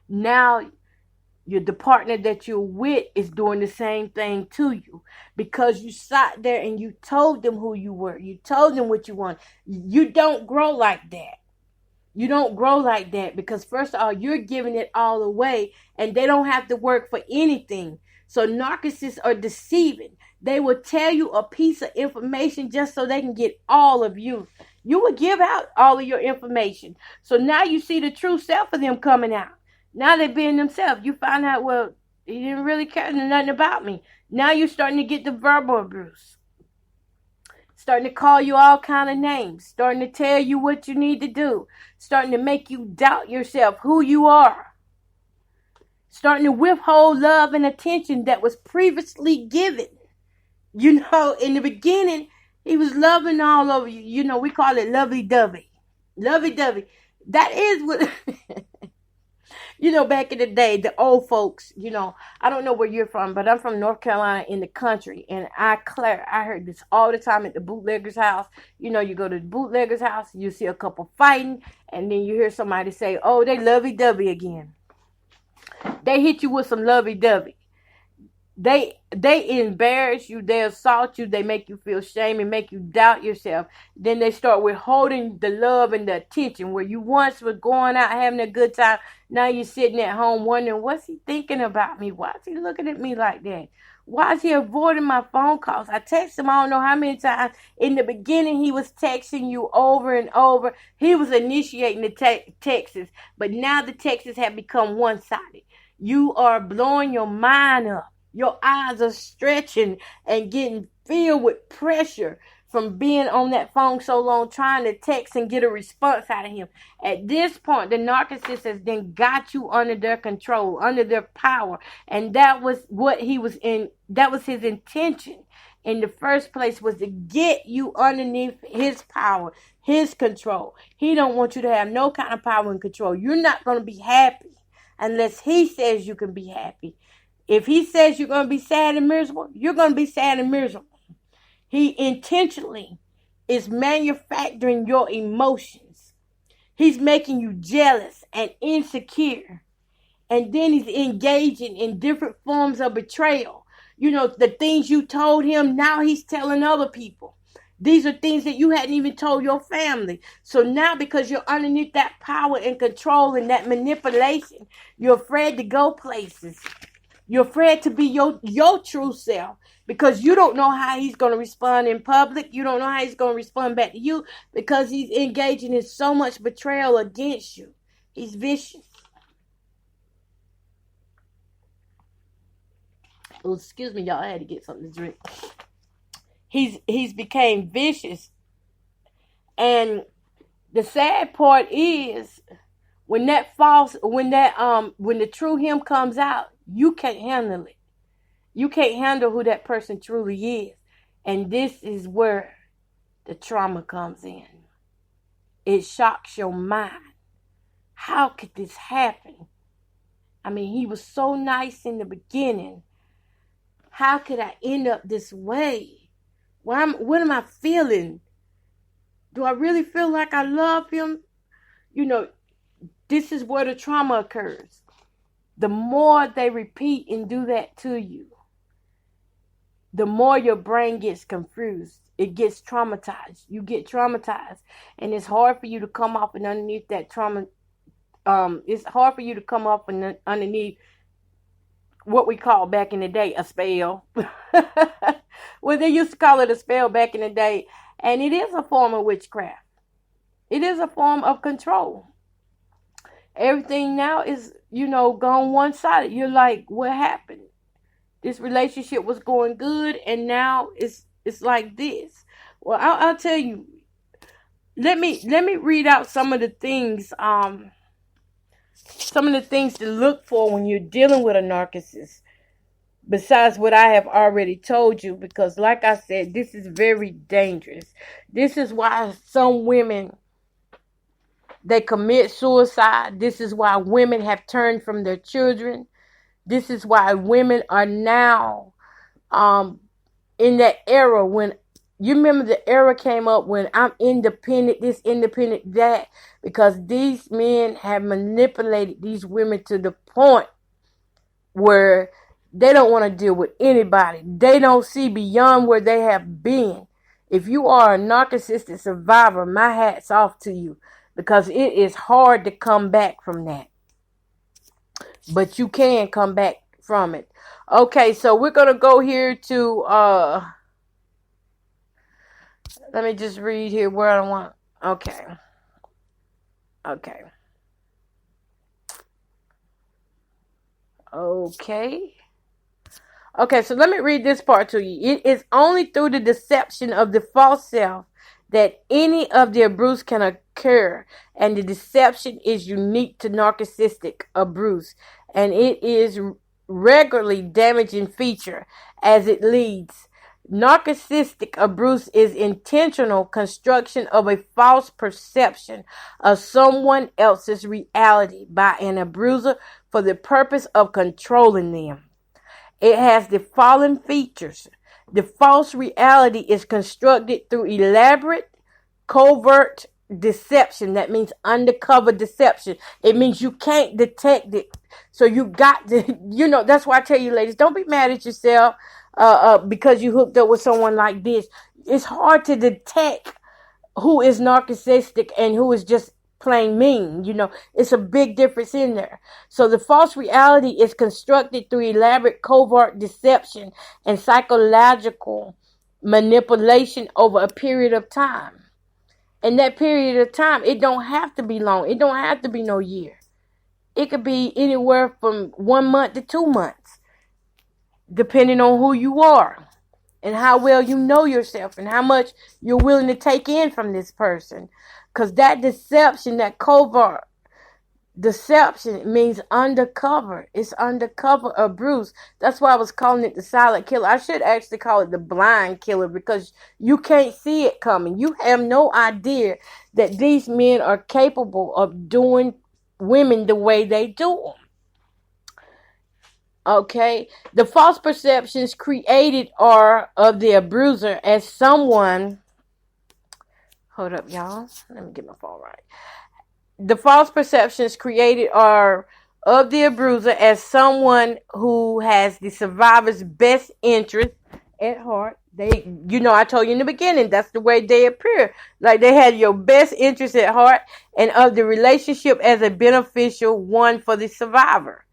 Now the partner that you're with is doing the same thing to you, because you sat there and you told them who you were. You told them what you want. You don't grow like that. You don't grow like that, because first of all, you're giving it all away, and they don't have to work for anything. So narcissists are deceiving. They will tell you a piece of information just so they can get all of you. You will give out all of your information. So now you see the true self of them coming out. Now they're being themselves. You find out, well, he didn't really care nothing about me. Now you're starting to get the verbal abuse. Starting to call you all kind of names. Starting to tell you what you need to do. Starting to make you doubt yourself, who you are. Starting to withhold love and attention that was previously given. You know, in the beginning, he was loving all over you. You know, we call it lovey-dovey. Lovey-dovey. That is what... You know, back in the day, the old folks, you know, I don't know where you're from, but I'm from North Carolina in the country. And I heard this all the time at the bootlegger's house. You know, you go to the bootlegger's house, you see a couple fighting, and then you hear somebody say, oh, they lovey-dovey again. They hit you with some lovey-dovey. They embarrass you, they assault you, they make you feel shame and make you doubt yourself. Then they start withholding the love and the attention where you once were going out having a good time. Now you're sitting at home wondering, what's he thinking about me? Why is he looking at me like that? Why is he avoiding my phone calls? I text him I don't know how many times. In the beginning, he was texting you over and over. He was initiating the texts, but now the texts have become one-sided. You are blowing your mind up. Your eyes are stretching and getting filled with pressure from being on that phone so long, trying to text and get a response out of him. At this point, the narcissist has then got you under their control, under their power. And that was what he was in. That was his intention in the first place, was to get you underneath his power, his control. He don't want you to have no kind of power and control. You're not going to be happy unless he says you can be happy. If he says you're going to be sad and miserable, you're going to be sad and miserable. He intentionally is manufacturing your emotions. He's making you jealous and insecure. And then he's engaging in different forms of betrayal. You know, the things you told him, now he's telling other people. These are things that you hadn't even told your family. So now, because you're underneath that power and control and that manipulation, you're afraid to go places. You're afraid to be your true self, because you don't know how he's going to respond in public. You don't know how he's going to respond back to you, because he's engaging in so much betrayal against you. He's vicious. Oh, excuse me, y'all. I had to get something to drink. He's became vicious. And the sad part is when the true him comes out, you can't handle it. You can't handle who that person truly is. And this is where the trauma comes in. It shocks your mind. How could this happen? I mean, he was so nice in the beginning. How could I end up this way? What am I feeling? Do I really feel like I love him? You know, this is where the trauma occurs. The more they repeat and do that to you, the more your brain gets confused. It gets traumatized. You get traumatized. And it's hard for you to come off and underneath that trauma. It's hard for you to come off and underneath what we call back in the day a spell. Well, they used to call it a spell back in the day. And it is a form of witchcraft. It is a form of control. Everything now is, gone one-sided. You're like, what happened? This relationship was going good, and now it's like this. Well, I'll tell you. Let me read out some of the things. Some of the things to look for when you're dealing with a narcissist, besides what I have already told you, because like I said, this is very dangerous. This is why some women, they commit suicide. This is why women have turned from their children. This is why women are now in that era when You remember the era came up when I'm independent, this, independent, that, because these men have manipulated these women to the point where they don't want to deal with anybody. They don't see beyond where they have been. If you are a narcissistic survivor, my hat's off to you, because it is hard to come back from that. But you can come back from it. Okay, so we're going to go here to, let me just read here where I want. Okay. Okay. Okay. Okay, so let me read this part to you. It is only through the deception of the false self that any of the abuse can occur, and the deception is unique to narcissistic abuse, and it is regularly damaging feature as it leads. Narcissistic abuse is intentional construction of a false perception of someone else's reality by an abuser for the purpose of controlling them. It has the following features. The false reality is constructed through elaborate, covert deception. That means undercover deception. It means you can't detect it. So you got to, that's why I tell you, ladies, don't be mad at yourself because you hooked up with someone like this. It's hard to detect who is narcissistic and who is just plain mean. It's a big difference in there. So the false reality is constructed through elaborate covert deception and psychological manipulation over a period of time. And that period of time, it don't have to be long. It don't have to be no year. It could be anywhere from 1 month to 2 months, depending on who you are and how well you know yourself and how much you're willing to take in from this person. Because that deception, that covert deception, means undercover. It's undercover abuse. That's why I was calling it the silent killer. I should actually call it the blind killer, because you can't see it coming. You have no idea that these men are capable of doing women the way they do them. Okay, the false perceptions created are of the abuser as someone. Hold up, y'all. Let me get my phone right. The false perceptions created are of the abuser as someone who has the survivor's best interest at heart. I told you in the beginning, that's the way they appear. Like they had your best interest at heart, and of the relationship as a beneficial one for the survivor.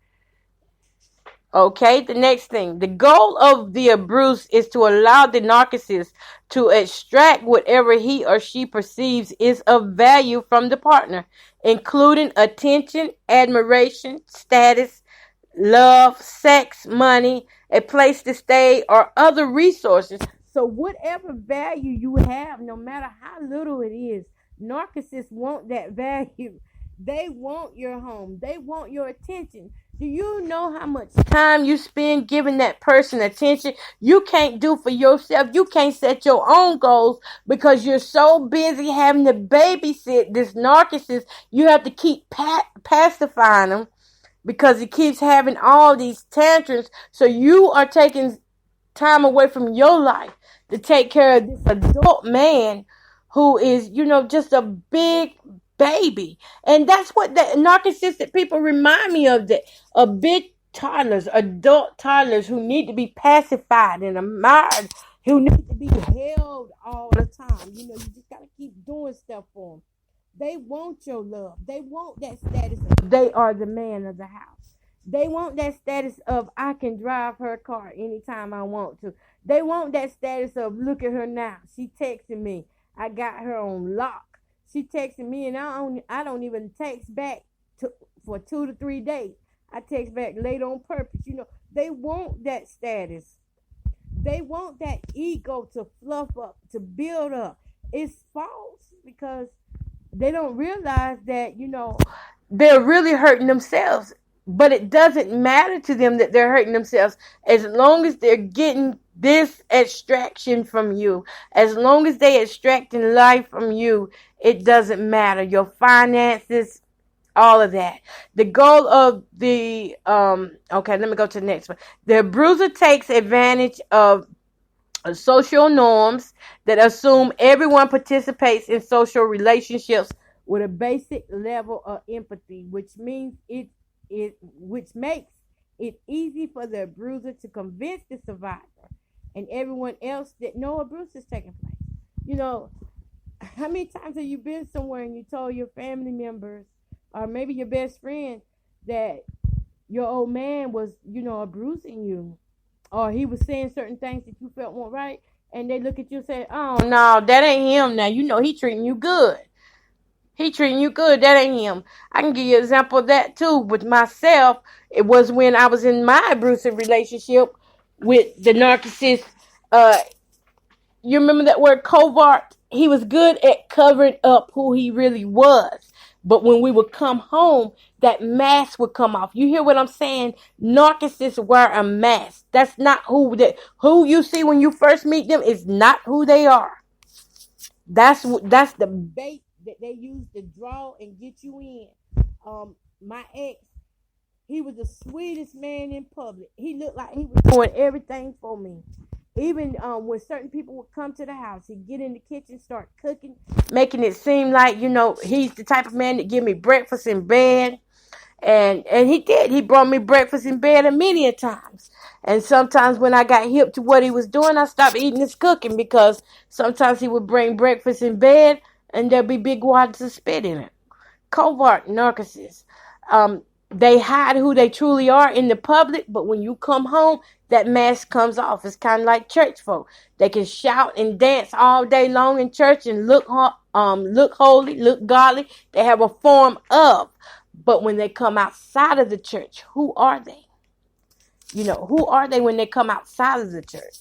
Okay, the next thing. The goal of the abuse is to allow the narcissist to extract whatever he or she perceives is of value from the partner, including attention, admiration, status, love, sex, money, a place to stay, or other resources. So whatever value you have, no matter how little it is, narcissists want that value. They want your home. They want your attention. Do you know how much time you spend giving that person attention? You can't do for yourself. You can't set your own goals because you're so busy having to babysit this narcissist. You have to keep pacifying him because he keeps having all these tantrums. So you are taking time away from your life to take care of this adult man who is, just a big baby. And that's what the narcissistic people remind me of, big toddlers, adult toddlers who need to be pacified and admired, who need to be held all the time. You just got to keep doing stuff for them. They want your love. They want that status of they are the man of the house. They want that status of I can drive her car anytime I want to. They want that status of look at her now. She texting me. I got her on lock. She texting me, and I don't even text back for 2 to 3 days. I text back late on purpose. They want that status. They want that ego to fluff up, to build up. It's false because they don't realize that, they're really hurting themselves. But it doesn't matter to them that they're hurting themselves as long as they're getting this extraction from you. As long as they're extracting life from you, it doesn't matter. Your finances, all of that. The goal of the, okay, let me go to the next one. The abuser takes advantage of social norms that assume everyone participates in social relationships with a basic level of empathy, which makes it easy for the abuser to convince the survivor and everyone else that no abuse is taking place. You know, how many times have you been somewhere and you told your family members or maybe your best friend that your old man was, abusing you, or he was saying certain things that you felt weren't right, and they look at you and say, "Oh no, that ain't him. Now he treating you good. He treating you good. That ain't him." I can give you an example of that too with myself. It was when I was in my abusive relationship with the narcissist. Uh, you remember that word covert? He was good at covering up who he really was. But when we would come home, that mask would come off. You hear what I'm saying? Narcissists wear a mask. That's not who you see when you first meet them is not who they are. That's the bait that they use to draw and get you in. My ex, he was the sweetest man in public. He looked like he was doing everything for me. Even when certain people would come to the house, he'd get in the kitchen, start cooking, making it seem like, he's the type of man that give me breakfast in bed. And he did. He brought me breakfast in bed a many a times. And sometimes when I got hip to what he was doing, I stopped eating his cooking because sometimes he would bring breakfast in bed and there'd be big wads of spit in it. Covert narcissists. They hide who they truly are in the public, but when you come home, that mask comes off. It's kind of like church folk. They can shout and dance all day long in church and look holy, look godly. They have a form of, but when they come outside of the church, who are they? Who are they when they come outside of the church?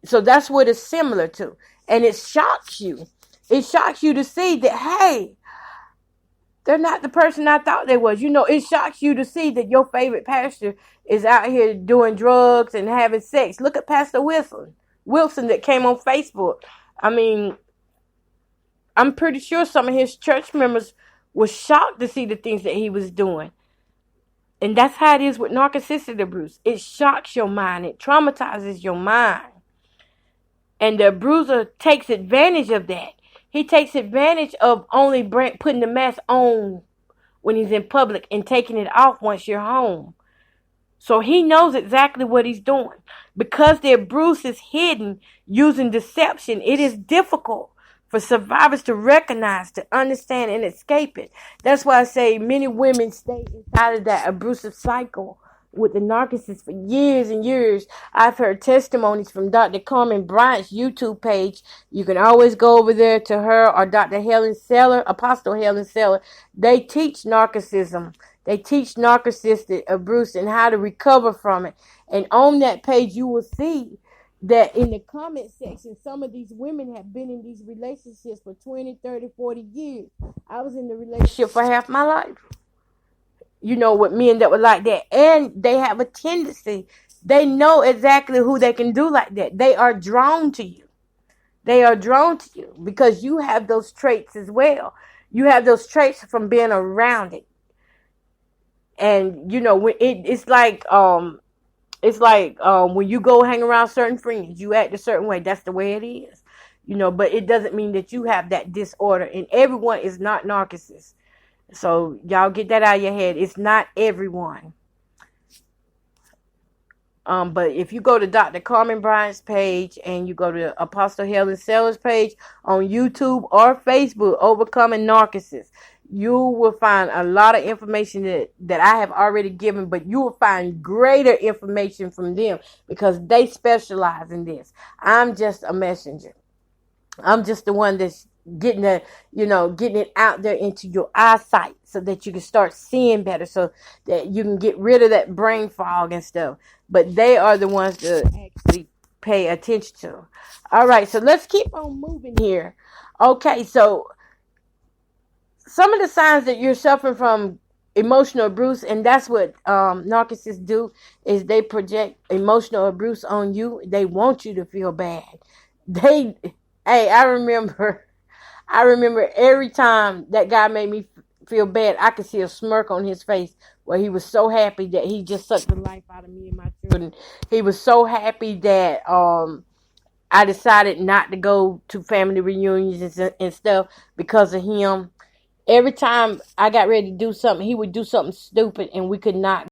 So that's what it's similar to, and it shocks you. It shocks you to see that, hey, they're not the person I thought they was. It shocks you to see that your favorite pastor is out here doing drugs and having sex. Look at Pastor Wilson that came on Facebook. I mean, I'm pretty sure some of his church members were shocked to see the things that he was doing. And that's how it is with narcissistic abuse. It shocks your mind. It traumatizes your mind. And the abuser takes advantage of that. He takes advantage of only putting the mask on when he's in public and taking it off once you're home. So he knows exactly what he's doing. Because the abuse is hidden using deception, it is difficult for survivors to recognize, to understand, and escape it. That's why I say many women stay inside of that abusive cycle with the narcissist for years and years. I've heard testimonies from Dr. Carmen Bryant's YouTube page. You can always go over there to her or Dr. Helen Seller, Apostle Helen Seller. They teach narcissism. They teach narcissistic abuse and how to recover from it. And on that page, you will see that in the comment section, some of these women have been in these relationships for 20, 30, 40 years. I was in the relationship for half my life. With men that were like that. And they have a tendency. They know exactly who they can do like that. They are drawn to you. They are drawn to you because you have those traits as well. You have those traits from being around it. And, it's like when you go hang around certain friends, you act a certain way. That's the way it is. But it doesn't mean that you have that disorder. And everyone is not narcissists. So y'all get that out of your head. It's not everyone. But if you go to Dr. Carmen Bryant's page and you go to Apostle Helen Seller's page on YouTube or Facebook, Overcoming Narcissists, you will find a lot of information that I have already given, but you will find greater information from them because they specialize in this. I'm just a messenger. I'm just the one that's getting it out there into your eyesight so that you can start seeing better, so that you can get rid of that brain fog and stuff. But they are the ones to actually pay attention to. All right, so let's keep on moving here. Okay, so some of the signs that you're suffering from emotional abuse, and that's what narcissists do, is they project emotional abuse on you. They want you to feel bad. I remember every time that guy made me feel bad, I could see a smirk on his face where he was so happy that he just sucked the life out of me and my children. He was so happy that I decided not to go to family reunions and stuff because of him. Every time I got ready to do something, he would do something stupid and we could not